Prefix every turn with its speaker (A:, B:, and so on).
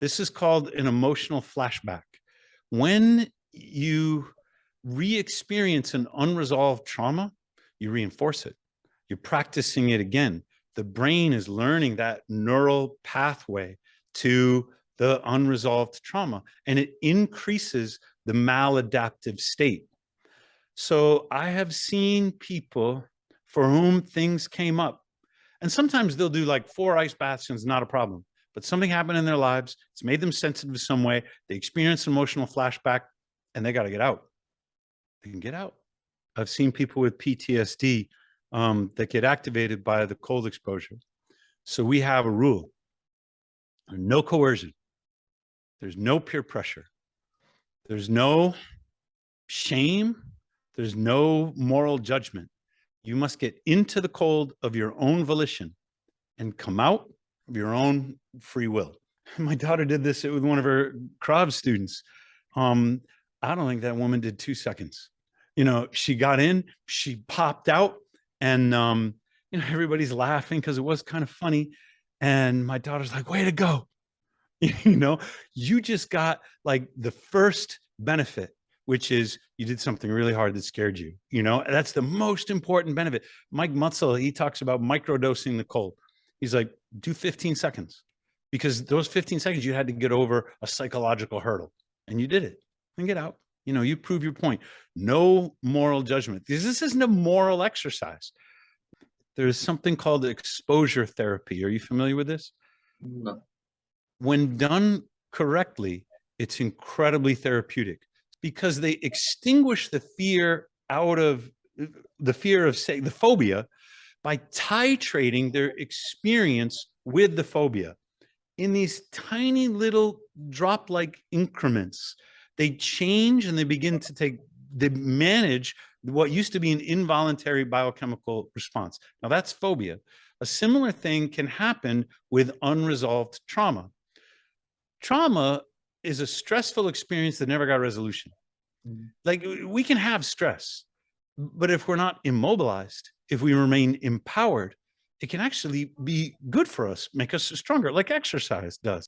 A: This is called an emotional flashback. When you re-experience an unresolved trauma, you reinforce it. You're practicing it again. The brain is learning that neural pathway to the unresolved trauma, and it increases the maladaptive state. So I have seen people for whom things came up, and sometimes they'll do like 4 ice baths and it's not a problem. But something happened in their lives, it's made them sensitive some way, they experience an emotional flashback, and they got to get out. They can get out. I've seen people with PTSD that get activated by the cold exposure. So we have a rule: no coercion. There's no peer pressure. There's no shame. There's no moral judgment. You must get into the cold of your own volition and come out of your own free will. My daughter did this with one of her Krav students. I don't think that woman did 2 seconds. She got in, she popped out, and everybody's laughing because it was kind of funny. And my daughter's like, way to go. You just got like the first benefit, which is you did something really hard that scared you. That's the most important benefit. Mike Mutzel, he talks about microdosing the cold. He's like, do 15 seconds, because those 15 seconds you had to get over a psychological hurdle, and you did it. And get out. You prove your point. No moral judgment. This isn't a moral exercise. There's something called exposure therapy. Are you familiar with this?
B: No.
A: When done correctly, it's incredibly therapeutic, because they extinguish the fear out of say, the phobia, by titrating their experience with the phobia in these tiny little drop-like increments. They change and they manage what used to be an involuntary biochemical response. Now that's phobia. A similar thing can happen with unresolved trauma. Trauma is a stressful experience that never got resolution. Like, we can have stress, but if we're not immobilized, if we remain empowered, it can actually be good for us, make us stronger, like exercise does.